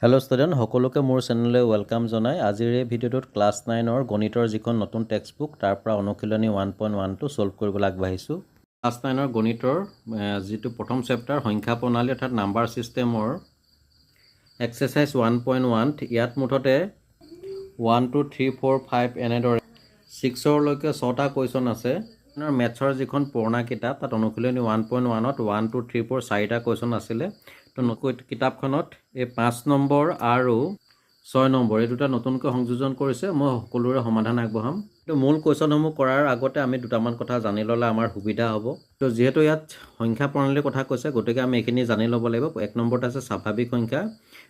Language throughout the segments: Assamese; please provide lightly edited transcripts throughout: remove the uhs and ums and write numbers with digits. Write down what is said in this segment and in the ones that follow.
হেল্ল' ষ্টুডেণ্ট সকলোকে মোৰ চেনেললৈ ৱেলকাম জনাই আজিৰ এই ভিডিঅ'টোত ক্লাছ 9ৰ গণিতৰ যিখন নতুন টেক্সট বুক তাৰ পৰা অনুশীলনী 1.1টো ছল্ভ কৰিবলৈ আগবাঢ়িছোঁ। ক্লাছ 9ৰ গণিতৰ যিটো প্ৰথম চেপ্টাৰ সংখ্যা প্ৰণালী অৰ্থাৎ নাম্বাৰ ছিষ্টেমৰ এক্সাৰচাইজ 1.1 ইয়াত মুঠতে 1 2 3 4 5 এনেদৰে 6লৈকে 6টা কুৱেশ্যন আছে। মেথছৰ যিখন পুৰণা কিতাপ তাত অনুশীলনী 1.1ত 1 2 3 4 4টা কুৱেশ্যন আছিলে। তো কিতাপখনত এই 5 নম্বৰ আৰু 6 নম্বৰ এই দুটা নতুনকৈ সংযোজন কৰিছে। মই সকলোৰে সমাধান আগবঢ়াম। তো মূল কুৱেশ্যনসমূহ কৰাৰ আগতে আমি দুটামান কথা জানি ল'লে আমাৰ সুবিধা হ'ব। তো যিহেতু ইয়াত সংখ্যা প্ৰণালীৰ কথা কৈছে গতিকে আমি এইখিনি জানি ল'ব লাগিব। 1 নম্বৰত আছে স্বাভাৱিক সংখ্যা।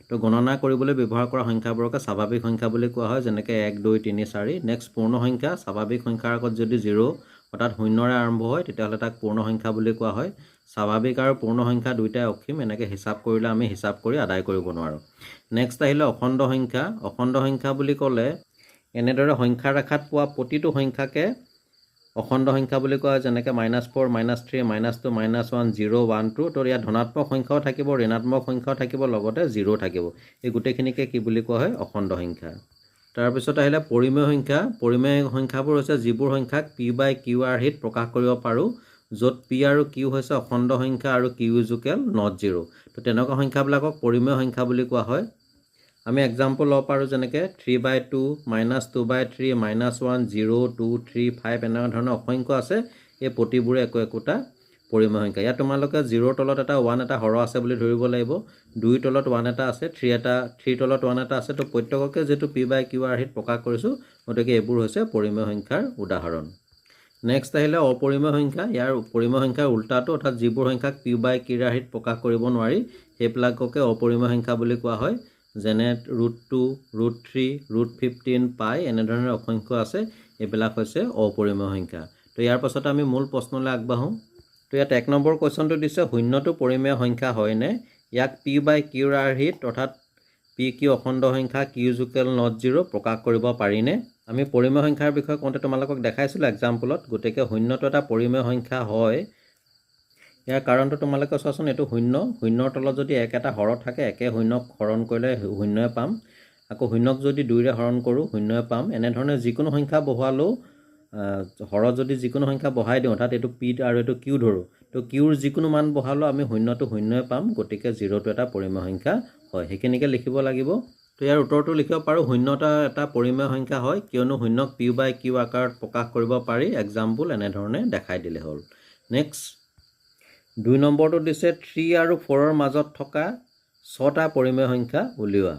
তো গণনা কৰিবলৈ ব্যৱহাৰ কৰা সংখ্যাবোৰকে স্বাভাৱিক সংখ্যা বুলি কোৱা হয়, যেনেকৈ 1 2 3 4। নেক্সট পূৰ্ণ সংখ্যা। স্বাভাৱিক সংখ্যাৰ আগত যদি 0 অৰ্থাৎ 0ৰে আৰম্ভ হয় তেতিয়াহ'লে তাক পূৰ্ণ সংখ্যা বুলি কোৱা হয়। স্বাভাৱিক আৰু পূৰ্ণ সংখ্যা দুয়োটাই অসীম, এনেকৈ হিচাপ কৰিলে আমি হিচাপ কৰি আদায় কৰিব নোৱাৰোঁ। নেক্সট আহিলে অখণ্ড সংখ্যা। অখণ্ড সংখ্যা বুলি ক'লে এনেদৰে সংখ্যা ৰেখাত পোৱা প্ৰতিটো সংখ্যাকে অখণ্ড সংখ্যা বুলি কোৱা হয়, যেনেকৈ -4 -3 -2 -1 0 1 2। তো ইয়াত ধনাত্মক সংখ্যাও থাকিব, ঋণাত্মক সংখ্যাও থাকিব, লগতে 0 থাকিব। এই গোটেইখিনিকে কি বুলি কোৱা হয়? অখণ্ড সংখ্যা। তাৰপিছত আহিলে পৰিমেয় সংখ্যা। পৰিমেয় সংখ্যাবোৰ হৈছে যিবোৰ সংখ্যাক P/QR ত প্ৰকাশ কৰিব পাৰোঁ, য'ত P আৰু Q হৈছে অখণ্ড সংখ্যা আৰু Q = (0). তো তেনেকুৱা সংখ্যাবিলাকক পৰিমেয় সংখ্যা বুলি কোৱা হয়। আমি এক্সাম্পল ল'ব পাৰোঁ, যেনেকৈ 3/2 -2/3 -1 0 2 3 5 এনেকুৱা ধৰণৰ অসংখ্য আছে। এই প্ৰতিবোৰে একোটা পৰিমেয় সংখ্যা। ইয়াত তোমালোকে 0ৰ তলত এটা 1 এটা হৰ আছে বুলি ধৰিব লাগিব। 2ৰ তলত 1 এটা আছে, 3ৰ তলত 1 এটা আছে। তো প্ৰত্যেককে যিহেতু P/QR ত প্ৰকাশ কৰিছোঁ গতিকে এইবোৰ হৈছে পৰিমেয় সংখ্যাৰ উদাহৰণ। নেক্সট আহিলে অপৰিমেয় সংখ্যা। ইয়াৰ পৰিমেয় সংখ্যাৰ উল্টাটো অৰ্থাৎ যিবোৰ সংখ্যাক P/QR ত প্ৰকাশ কৰিব নোৱাৰি সেইবিলাককে অপৰিমেয় সংখ্যা বুলি কোৱা হয়, যেনে √2 √3 √15 পাই এনেধৰণৰ অসংখ্য আছে। এইবিলাক হৈছে অপৰিমেয় সংখ্যা। তো ইয়াৰ পাছত আমি মূল প্ৰশ্নলৈ আগবাঢ়োঁ। তো ইয়াত 1 নম্বৰ কুৱেশ্যনটো দিছে, শূন্যটো পৰিমেয় সংখ্যা হয়নে? ইয়াক P/QR ত অৰ্থাৎ PQ অখণ্ড সংখ্যা Q = (0) প্ৰকাশ কৰিব পাৰিনে? আমি পৰিমেয় সংখ্যাৰ বিষয়ে কওঁতে তোমালোকক দেখাইছিলোঁ এক্সাম্পলত। গতিকে শূন্যটো এটা পৰিমেয় সংখ্যা হয়। ইয়াৰ কাৰণটো তোমালোকে চোৱাচোন, এইটো শূন্য, শূন্যৰ তলত যদি 1 এটা হৰ থাকে, 1 শূন্যক হৰণ কৰিলে শূন্যই পাম। আকৌ শূন্যক যদি 2ৰে হৰণ কৰোঁ শূন্যই পাম। এনেধৰণে যিকোনো সংখ্যা বঢ়োৱালেও হৰত যদি যিকোনো সংখ্যা বঢ়াই দিওঁ, অৰ্থাৎ এইটো P আৰু এইটো Q ধৰোঁ, তো Qৰ যিকোনো মান বঢ়ালেও আমি শূন্যটো শূন্যই পাম। গতিকে 0টো এটা পৰিমেয় সংখ্যা হয়। সেইখিনিকে লিখিব লাগিব। তো ইয়াৰ উত্তৰটো লিখিব পাৰোঁ, শূন্যটা এটা পৰিমেয় সংখ্যা হয়, কিয়নো শূন্যক P/Q আকাৰত প্ৰকাশ কৰিব পাৰি। এক্সাম্পল এনেধৰণে দেখাই দিলে হ'ল। নেক্সট 2 নম্বৰটো দিছে 3 আৰু 4ৰ মাজত থকা 6টা পৰিমেয় সংখ্যা উলিওৱা।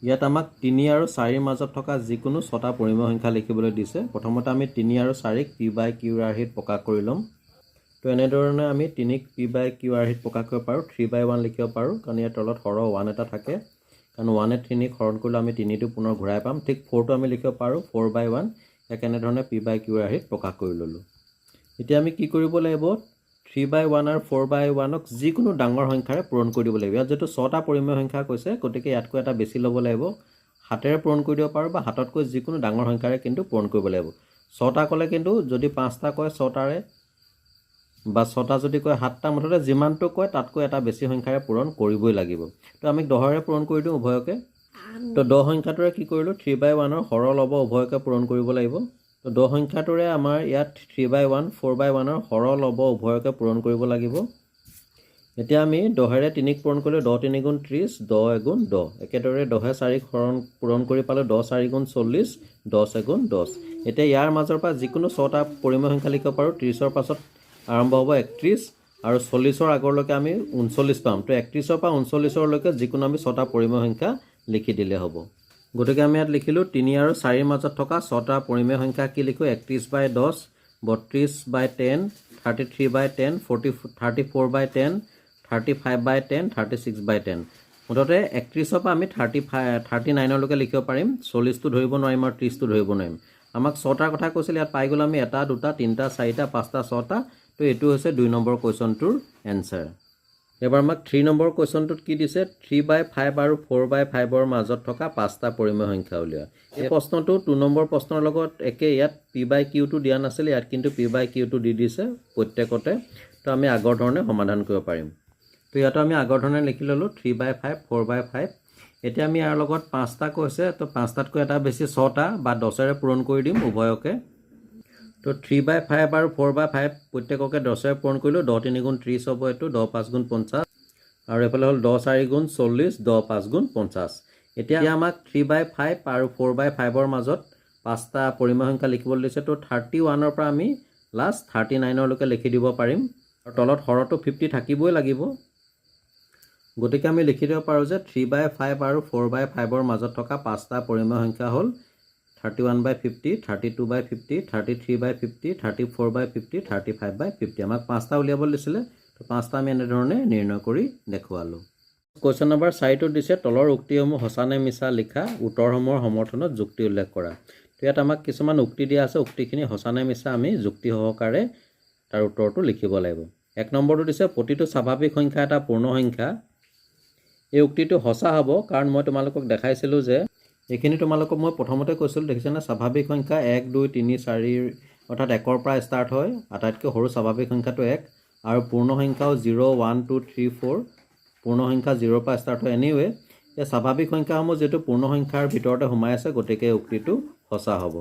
ইয়াত আমাক 3 আৰু 4ৰ মাজত থকা যিকোনো 6টা পৰিমেয় সংখ্যা লিখিবলৈ দিছে। প্ৰথমতে আমি 3 আৰু 4ক P/QR ত প্ৰকাশ কৰি ল'ম। তো এনেধৰণে আমি 3ক P/QR ত প্ৰকাশ কৰিব পাৰোঁ। 3/1 লিখিব পাৰোঁ, কাৰণ ইয়াৰ তলত হৰ 1 এটা থাকে, কাৰণ 1এ 3ক হৰণ কৰিলে আমি 3টো পুনৰ ঘূৰাই পাম। ঠিক 4টো আমি লিখিব পাৰোঁ 4/1। ইয়াক এনেধৰণে P/QR ত প্ৰকাশ কৰি ল'লোঁ। এতিয়া আমি কি কৰিব লাগিব? 3/1 আৰু 4/1ক যিকোনো ডাঙৰ সংখ্যাৰে পূৰণ কৰি দিব লাগিব। ইয়াত যিহেতু 6টা পৰিমেয় সংখ্যা কৈছে গতিকে ইয়াতকৈ এটা বেছি ল'ব লাগিব। 7ৰে পূৰণ কৰি দিব পাৰোঁ, বা 7তকৈ যিকোনো ডাঙৰ সংখ্যাৰে কিন্তু পূৰণ কৰিব লাগিব। 6টা ক'লে কিন্তু যদি 5টা কয় 6টাৰে, বা 6টা যদি কয় 7টা, মুঠতে যিমানটো কয় তাতকৈ এটা বেছি সংখ্যাৰে পূৰণ কৰিবই লাগিব। তো আমি 10ৰে পূৰণ কৰি দিওঁ উভয়কে। তো 10 সংখ্যাটোৰে কি কৰিলোঁ? 3/1ৰ হৰ লব উভয়কে পূৰণ কৰিব লাগিব। তো 10 সংখ্যাটোৰে আমাৰ ইয়াত 3/1 4/1ৰ হৰ লব উভয়কে পূৰণ কৰিব লাগিব। এতিয়া আমি 10ৰে 3ক পূৰণ কৰিলোঁ, 10 3 × 30, 10 × 10। একেদৰে 10এ 4ক পূৰণ কৰি পালোঁ, 10 4 × 40, 10 × 10। এতিয়া ইয়াৰ মাজৰ পৰা যিকোনো 6টা পৰিমেয় সংখ্যা লিখিব পাৰোঁ। 30ৰ পাছত আৰম্ভ হ'ব 31 আৰু 40ৰ আগৰলৈকে আমি 39 পাম। তো 31ৰ পৰা 39লৈকে যিকোনো আমি 6টা পৰিমেয় সংখ্যা লিখি দিলে হ'ব। গতিকে আমি ইয়াত লিখিলোঁ 3 আৰু 4ৰ মাজত থকা 6টা পৰিমেয় সংখ্যা কি লিখোঁ? 31/10, 32/10, 33/10, 34/10, 35/10, 36/10। মুঠতে 31ৰ পৰা আমি 39লৈকে লিখিব পাৰিম। 40টো ধৰিব নোৱাৰিম আৰু 30টো ধৰিব নোৱাৰিম। আমাক 6টাৰ কথা কৈছিল, ইয়াত পাই গ'লোঁ আমি 1 2 3 4 5 6টা। তো এইটো হৈছে 2 নম্বৰ কুৱেশ্যনটোৰ এনচাৰ। এবাৰ আমাক 3 নম্বৰ কুৱেশ্যনটোত কি দিছে? 3/5 আৰু 4/5ৰ মাজত থকা 5টা পৰিমেয় সংখ্যা উলিওৱা। এই প্ৰশ্নটো 2 নম্বৰ প্ৰশ্নৰ লগত একে। ইয়াত P/Qটো দিয়া নাছিলে, ইয়াত কিন্তু P/Qটো দি দিছে প্ৰত্যেকতে। তো আমি আগৰ ধৰণে সমাধান কৰিব পাৰিম। তো ইয়াতো আমি আগৰ ধৰণে লিখি ল'লোঁ 3/5 4/5। এতিয়া আমি ইয়াৰ লগত 5টা কৈছে তো 5টাতকৈ এটা বেছি 6টা বা 10ৰে পূৰণ কৰি দিম উভয়কে তো 3/5 আৰু 4/5 প্ৰত্যেককে 10ৰে পূৰণ কৰিলোঁ 10 3 গুণ 30 হ'ব এইটো 10 5 গুণ 50 আৰু এফালে হ'ল 10 4 গুণ 40 10 5 গুণ 50 এতিয়া আমাক 3/5 আৰু 4/5ৰ মাজত 5টা পৰিমেয় সংখ্যা লিখিবলৈ দিছে তো 31ৰ পৰা আমি লাষ্ট 39লৈকে লিখি দিব পাৰিম আৰু তলত হৰটো 50 থাকিবই লাগিব গতিকে আমি লিখি দিব পাৰোঁ যে 3/5 আৰু 4/5ৰ মাজত থকা 5টা পৰিমেয় সংখ্যা হ'ল 31/50 32/50 33/50 34/50 35/50 আমাক 5টা উলিয়াবলৈ দিছিলে তো 5টা আমি এনেধৰণে নিৰ্ণয় কৰি দেখুৱালোঁ কোৱেশ্চন নম্বৰ 4টোত দিছে তলৰ উক্তিসমূহ সঁচা নে মিছা লিখা উত্তৰসমূহৰ সমৰ্থনত যুক্তি উল্লেখ কৰা তো ইয়াত আমাক কিছুমান উক্তি দিয়া আছে উক্তিখিনি সঁচা নে মিছা আমি যুক্তি সহকাৰে তাৰ উত্তৰটো লিখিব লাগিব 1 নম্বৰটো দিছে প্ৰতিটো স্বাভাৱিক সংখ্যা এটা পূৰ্ণ সংখ্যা এই উক্তিটো সঁচা হ'ব কাৰণ মই তোমালোকক দেখাইছিলোঁ যে এইখিনি তোমালোকক মই প্ৰথমতে কৈছিলোঁ দেখিছেনে স্বাভাৱিক সংখ্যা 1 2 3 4 অৰ্থাৎ 1ৰ পৰা ষ্টাৰ্ট হয় আটাইতকৈ সৰু স্বাভাৱিক সংখ্যাটো 1 আৰু পূৰ্ণ সংখ্যাও 0 1 2 3 4 পূৰ্ণ সংখ্যা 0ৰ পৰা ষ্টাৰ্ট হয় এনিৱে এই স্বাভাৱিক সংখ্যাসমূহ যেহেতু পূৰ্ণ সংখ্যাৰ ভিতৰতে সোমাই আছে গতিকে উক্তিটো সঁচা হ'ব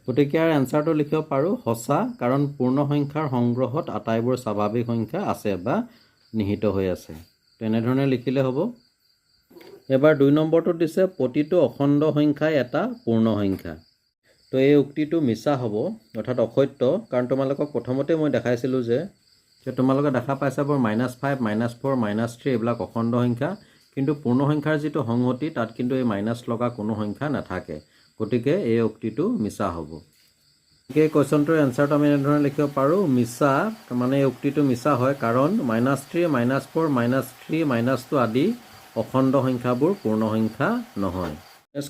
গতিকে ইয়াৰ এনচাৰটো লিখিব পাৰোঁ সঁচা কাৰণ পূৰ্ণ সংখ্যাৰ সংগ্ৰহত আটাইবোৰ স্বাভাৱিক সংখ্যা আছে বা নিহিত হৈ আছে তেনেধৰণে লিখিলে হ'ব এবাৰ 2 নম্বৰটোত দিছে প্ৰতিটো অখণ্ড সংখ্যাই এটা পূৰ্ণ সংখ্যা তো এই উক্তিটো মিছা হ'ব অৰ্থাৎ অসত্য কাৰণ তোমালোকক প্ৰথমতে মই দেখাইছিলোঁ যে তোমালোকে দেখা পাইছা বৰ -5 -4 -3 এইবিলাক অখণ্ড সংখ্যা কিন্তু পূৰ্ণ সংখ্যাৰ যিটো সংহতি তাত কিন্তু এই মাইনাছ লগা কোনো সংখ্যা নাথাকে গতিকে এই উক্তিটো মিছা হ'ব এই কোৱেশ্চনটোৰ এনচাৰটো আমি এনেধৰণে লিখিব পাৰোঁ মিছা মানে এই উক্তিটো মিছা হয় কাৰণ -3 -4 -3 -2 আদি অখণ্ড সংখ্যাবোৰ পূৰ্ণ সংখ্যা নহয়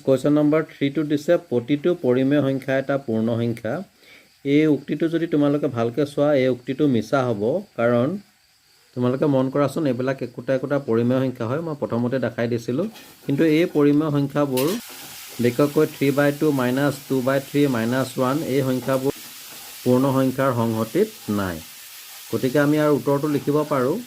কোৱেশ্চন নম্বৰ 3টো দিছে প্ৰতিটো পৰিমেয় সংখ্যা এটা পূৰ্ণ সংখ্যা এই উক্তিটো যদি তোমালোকে ভালকৈ চোৱা এই উক্তিটো মিছা হ'ব কাৰণ তোমালোকে মন কৰাচোন এইবিলাক একোটা পৰিমেয় সংখ্যা হয় মই প্ৰথমতে দেখাই দিছিলোঁ কিন্তু এই পৰিমেয় সংখ্যাবোৰ বিশেষকৈ 3/2 -2/3 -1 এই সংখ্যাবোৰ পূৰ্ণ সংখ্যাৰ সংহতিত নাই গতিকে আমি আৰু উত্তৰটো লিখিব পাৰোঁ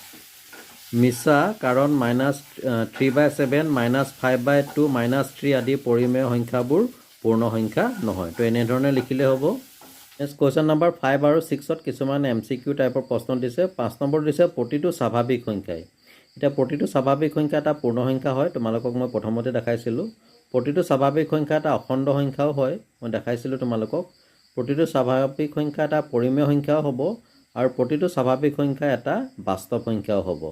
মিছা কাৰণ -3/7 -5/2 -3 আদি পৰিমেয় সংখ্যাবোৰ পূৰ্ণ সংখ্যা নহয় তো এনেধৰণে লিখিলে হ'ব নেক্সট কোৱেশ্চন নম্বৰ 5 আৰু 6ত কিছুমান MCQ টাইপৰ প্ৰশ্ন দিছে 5 নম্বৰ দিছে প্ৰতিটো স্বাভাৱিক সংখ্যাই এতিয়া প্ৰতিটো স্বাভাৱিক সংখ্যা এটা পূৰ্ণ সংখ্যা হয় তোমালোকক মই প্ৰথমতে দেখাইছিলোঁ প্ৰতিটো স্বাভাৱিক সংখ্যা এটা অখণ্ড সংখ্যাও হয় মই দেখাইছিলোঁ তোমালোকক প্ৰতিটো স্বাভাৱিক সংখ্যা এটা পৰিমেয় সংখ্যাও হ'ব আৰু প্ৰতিটো স্বাভাৱিক সংখ্যা এটা বাস্তৱ সংখ্যাও হ'ব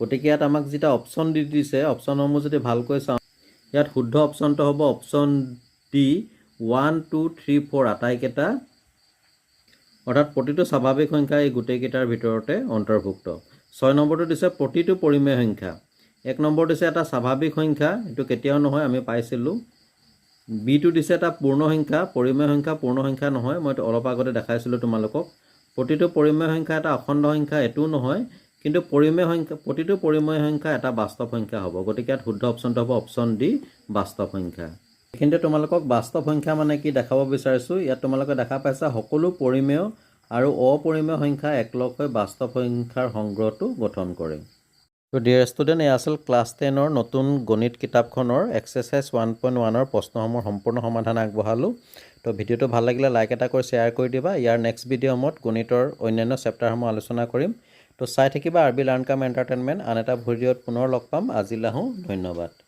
গতিকে ইয়াত আমাক যেটা অপশ্যন দি দিছে অপশ্যনসমূহ যদি ভালকৈ চাওঁ ইয়াত শুদ্ধ অপশ্যনটো হ'ব অপশ্যন ডি 1 2 3 4 আটাইকেইটা অৰ্থাৎ প্ৰতিটো স্বাভাৱিক সংখ্যা এই গোটেইকেইটাৰ ভিতৰতে অন্তৰ্ভুক্ত 6 নম্বৰটো দিছে প্ৰতিটো পৰিমেয় সংখ্যা 1 নম্বৰ দিছে এটা স্বাভাৱিক সংখ্যা এইটো কেতিয়াও নহয় আমি পাইছিলোঁ বিটো দিছে এটা পূৰ্ণ সংখ্যা পৰিমেয় সংখ্যা পূৰ্ণ সংখ্যা নহয় মই অলপ আগতে দেখাইছিলোঁ তোমালোকক প্ৰতিটো পৰিমেয় সংখ্যা এটা অখণ্ড সংখ্যা এটোও নহয় কিন্তু প্ৰতিটো পৰিমেয় সংখ্যা এটা বাস্তৱ সংখ্যা হ'ব গতিকে ইয়াত শুদ্ধ অপশ্যনটো হ'ব অপশ্যন ডি বাস্তৱ সংখ্যা কিন্তু তোমালোকক বাস্তৱ সংখ্যা মানে কি দেখাব বিচাৰিছোঁ ইয়াত তোমালোকে দেখা পাইছা সকলো পৰিমেয় আৰু অপৰিমেয় সংখ্যা একলগ হৈ বাস্তৱ সংখ্যাৰ সংগ্ৰহটো গঠন কৰে তো ডিয়াৰ ষ্টুডেণ্ট এই আছিল ক্লাছ 10ৰ নতুন গণিত কিতাপখনৰ এক্সাৰচাইজ 1.1ৰ প্ৰশ্নসমূহৰ সম্পূৰ্ণ সমাধান আগবঢ়ালোঁ তো ভিডিঅ'টো ভাল লাগিলে লাইক এটা কৰি শ্বেয়াৰ কৰি দিবা ইয়াৰ নেক্সট ভিডিঅ'মত গণিতৰ অন্যান্য চেপ্টাৰসমূহ আলোচনা কৰিম তো চাই থাকিবা RB লাৰ্ণ কাম এণ্টাৰটেইনমেণ্ট আন এটা ভিডিঅ'ত পুনৰ লগ পাম আজিলৈ আহোঁ ধন্যবাদ